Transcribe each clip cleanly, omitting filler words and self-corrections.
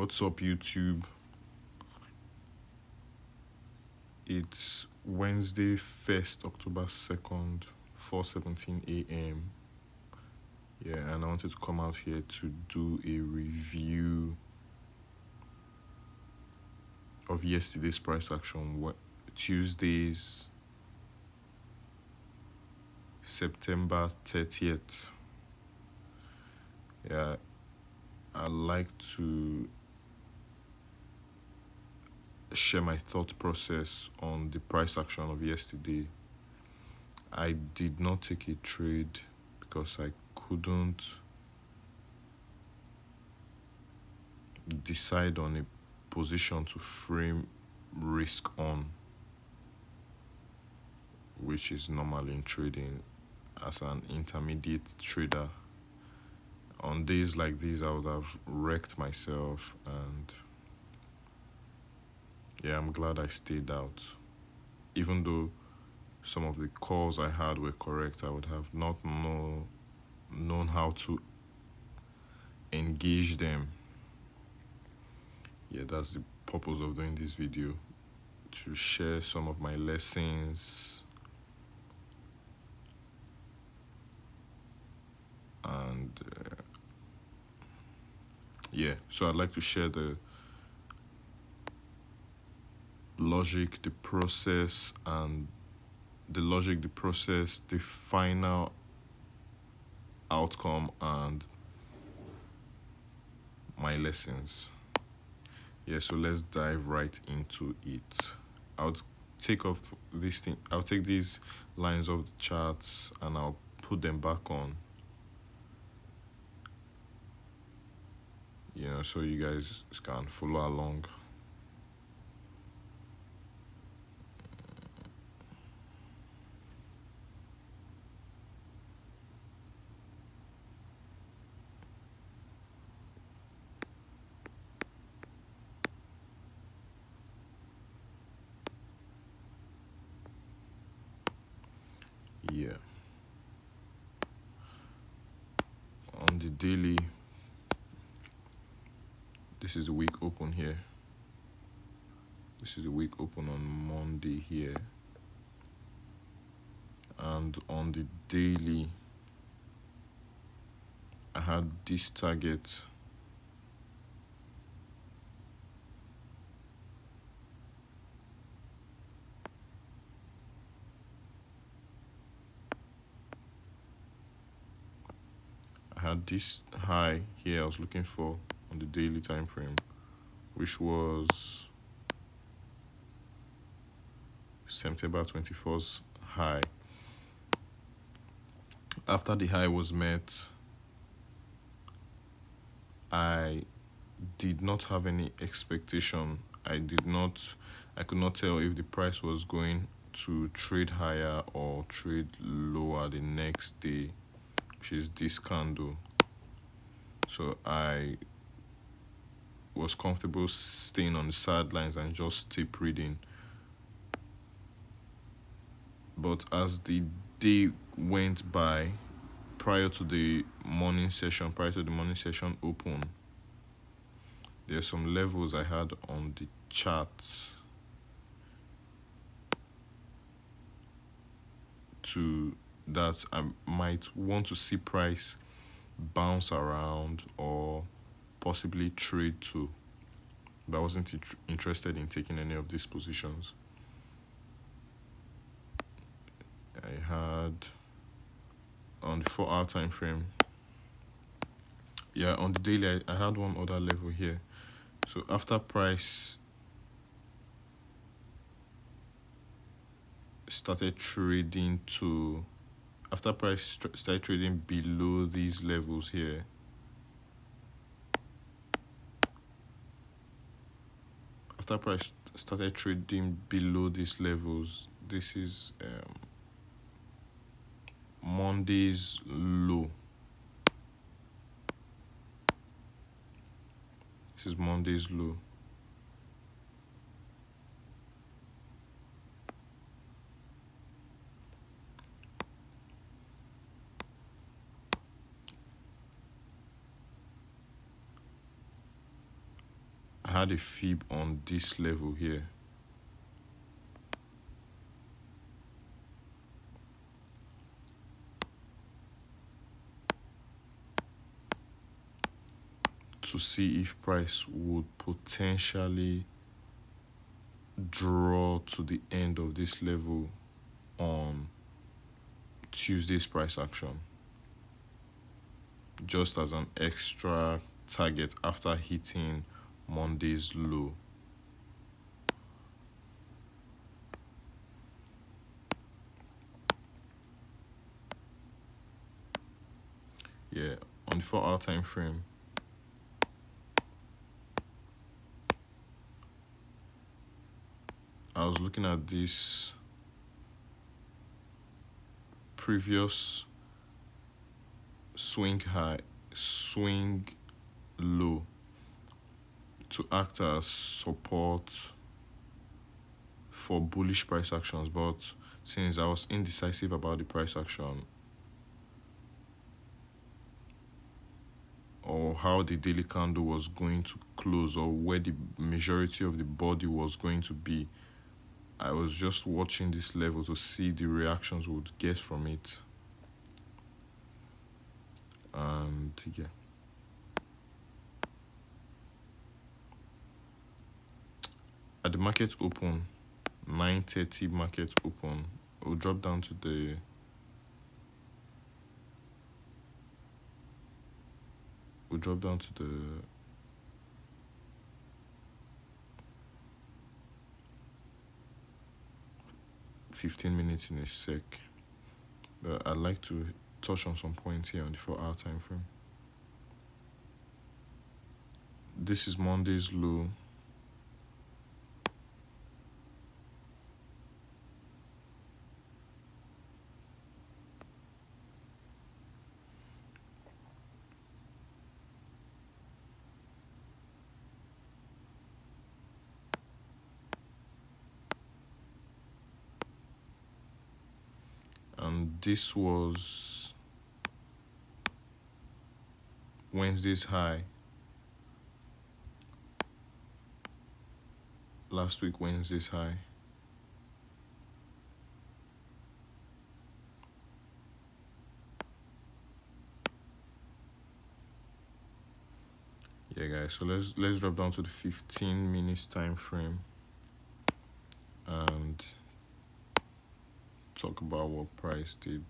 What's up, YouTube? It's Wednesday, 1st October 2nd, 4:17 a.m. Yeah, and I wanted to come out here to do a review of yesterday's price action, Tuesday's September 30th. Yeah, I'd like to share my thought process on the price action of yesterday. I did not take a trade because I couldn't decide on a position to frame risk on, which is normal in trading as an intermediate trader. On days like these, I would have wrecked myself, and yeah, I'm glad I stayed out. Even though some of the calls I had were correct, I would have not known how to engage them. Yeah, that's the purpose of doing this video, to share some of my lessons and so I'd like to share the logic, the process, the final outcome, and my lessons. Yeah, so let's dive right into it. I'll take these lines of the charts and I'll put them back on. So you guys can follow along. Yeah. On the daily, this is the week open here. This is the week open on Monday here. And on the daily, I had this target. I had this high here I was looking for on the daily time frame, which was September 24th high. After the high was met, I did not have any expectation. I could not tell if the price was going to trade higher or trade lower the next day, which is this candle. So I was comfortable staying on the sidelines and just tape reading. But as the day went by, prior to the morning session open, there's some levels I had on the charts that I might want to see price bounce around or possibly trade to, but I wasn't interested in taking any of these positions. I had on the 4-hour time frame, on the daily, I had one other level here. So after price started trading below these levels here, this is Monday's low. This is Monday's low. I had a fib on this level here. To see if price would potentially draw to the end of this level on Tuesday's price action, just as an extra target after hitting Monday's low. Yeah, on the 4 hour time frame, I was looking at this previous swing low to act as support for bullish price actions, but since I was indecisive about the price action or how the daily candle was going to close or where the majority of the body was going to be, I was just watching this level to see the reactions we would get from it. And yeah, at the market open, 9:30 market open, we'll drop down to the 15 minutes in a sec. But I'd like to touch on some points here on the 4 hour time frame. This is Monday's low. And this was Wednesday's high. Last week, Wednesday's high. Yeah, guys. So let's drop down to the 15 minutes time frame and talk about what price did.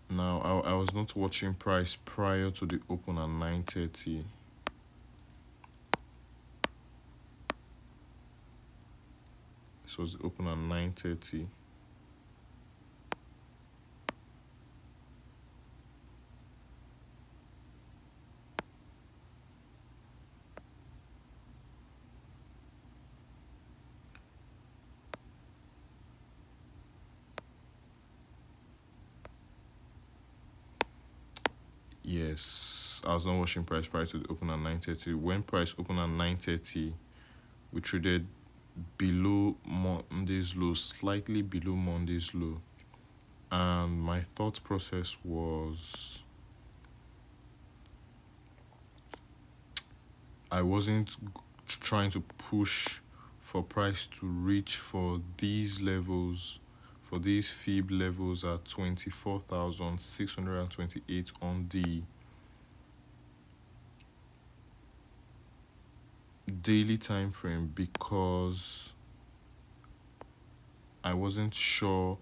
Now, I was not watching price prior to the open at 9:30. This was the open at 9:30. Yes, I was not watching price prior to the open at 9:30. When price opened at 9:30, we traded below Monday's low, slightly below Monday's low. And my thought process was I wasn't trying to push for price to reach for these levels, for these fib levels at 24,628 on the daily time frame, because I wasn't sure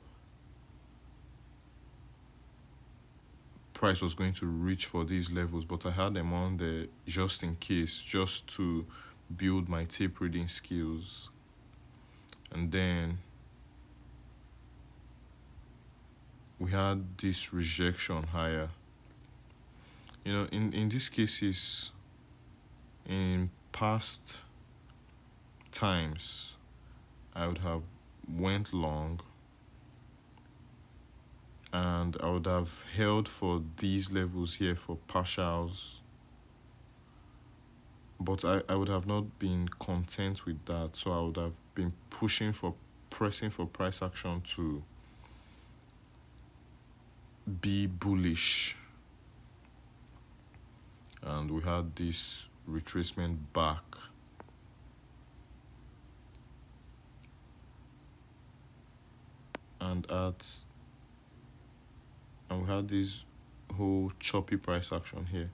price was going to reach for these levels, but I had them on there just in case, just to build my tape reading skills. And then we had this rejection higher. You know, in these cases, in past times, I would have went long and I would have held for these levels here for partials, but I would have not been content with that, so I would have been pressing for price action to be bullish. and we had this retracement back, and at and we had this whole choppy price action here.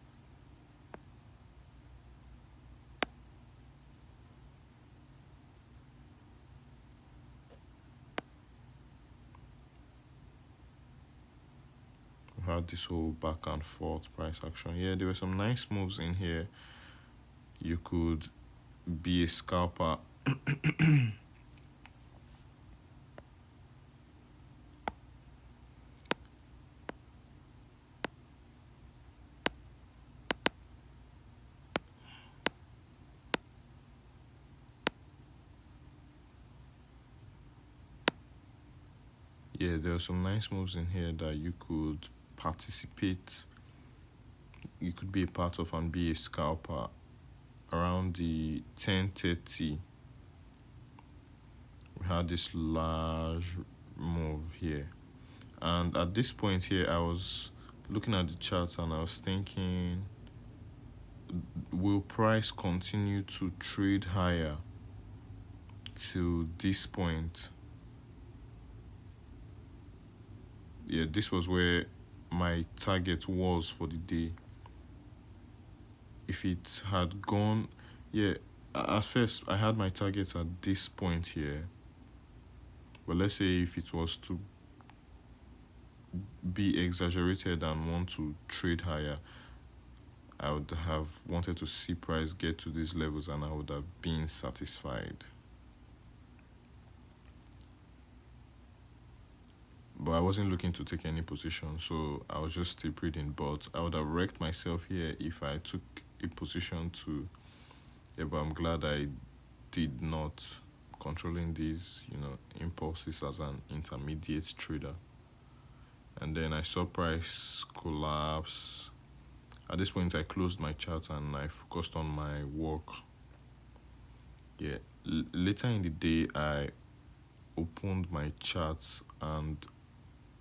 We had this whole back and forth price action. Yeah, there were some nice moves in here. You could be a scalper. Yeah, there are some nice moves in here that you could participate. You could be a part of and be a scalper around the 10:30. We had this large move here, and at this point here, I was looking at the charts and I was thinking, will price continue to trade higher till this point? Yeah, this was where my target was for the day. If it had gone, yeah, at first I had my targets at this point here, but let's say if it was to be exaggerated and want to trade higher, I would have wanted to see price get to these levels and I would have been satisfied. But I wasn't looking to take any position, so I was just still reading. But I would have wrecked myself here if I took a position to. Yeah, but I'm glad I did not, controlling these, impulses as an intermediate trader. And then I saw price collapse. At this point, I closed my chart and I focused on my work. Yeah, later in the day, I opened my charts and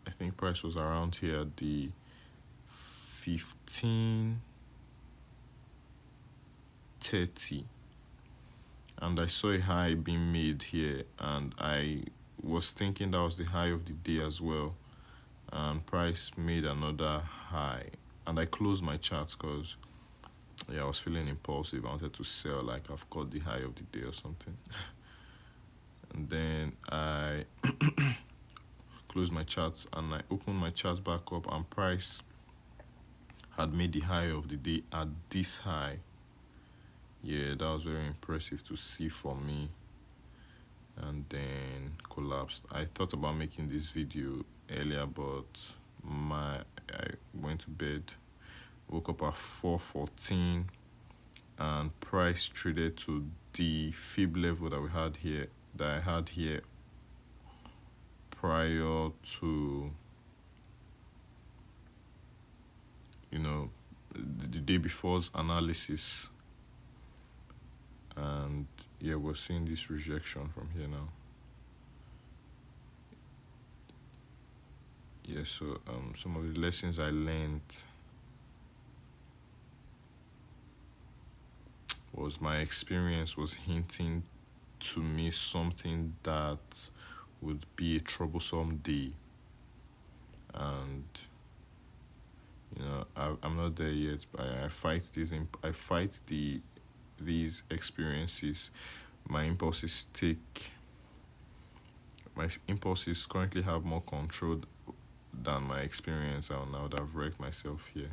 I think price was around here at the 15:30, and I saw a high being made here, and I was thinking that was the high of the day as well, and price made another high, and I closed my charts because I was feeling impulsive. I wanted to sell, like I've caught the high of the day or something. And then I closed my charts and I opened my charts back up, and price had made the high of the day at this high. Yeah, that was very impressive to see for me. And then collapsed. I thought about making this video earlier, but I went to bed, woke up at 4:14, and price traded to the fib level that I had here prior to, the day before's analysis. And yeah, we're seeing this rejection from here now. Yeah, so some of the lessons I learned was my experience was hinting to me something that would be a troublesome day. And I'm not there yet, but I fight these experiences. My impulses take my impulses currently have more control than my experience, and I would have wrecked myself here.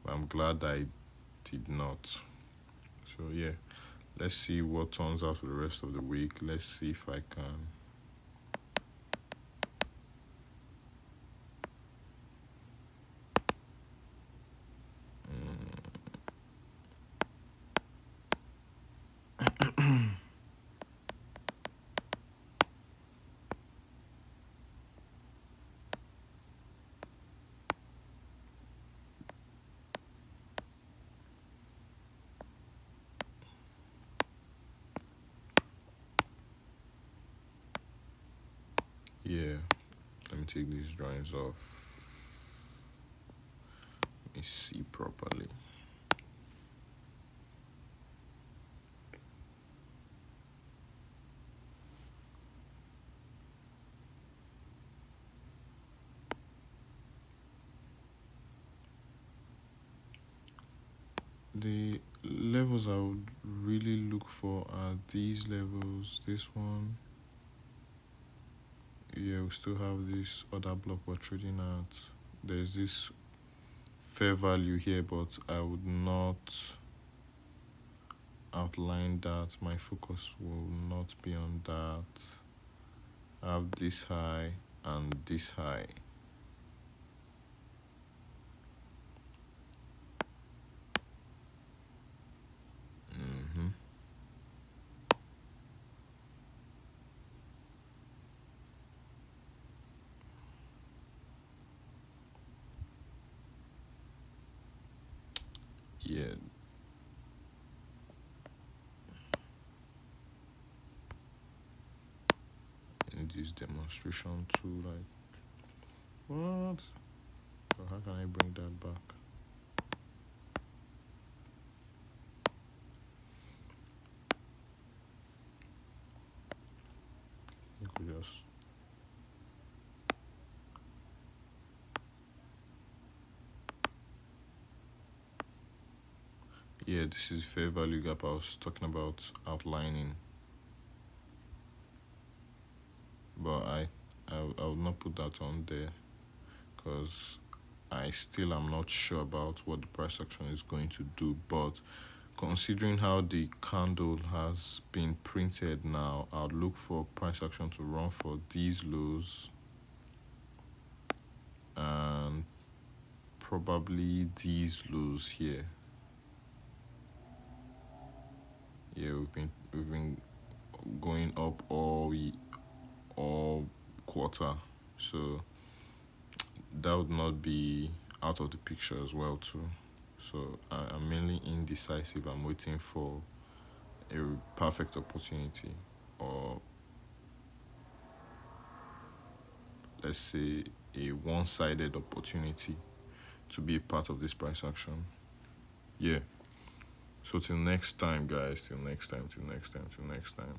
But I'm glad I did not. So yeah, let's see what turns out for the rest of the week. Let's see if I can. Yeah, let me take these drawings off. Let me see properly. The levels I would really look for are these levels. This one, yeah, we still have this other block we're trading at. There's this fair value here, but I would not outline that. My focus will not be on that. I have this high and this high. Mm-hmm. Yeah, in this demonstration too, like what? So how can I bring that back? You could just, yeah, this is fair value gap I was talking about outlining, but I would not put that on there because I still am not sure about what the price action is going to do. But considering how the candle has been printed now, I'll look for price action to run for these lows and probably these lows here. Yeah, we've been going up all quarter, so that would not be out of the picture as well too. So I'm mainly indecisive. I'm waiting for a perfect opportunity, or let's say a one-sided opportunity to be a part of this price action. Yeah. So till next time, guys. Till next time. Till next time. Till next time.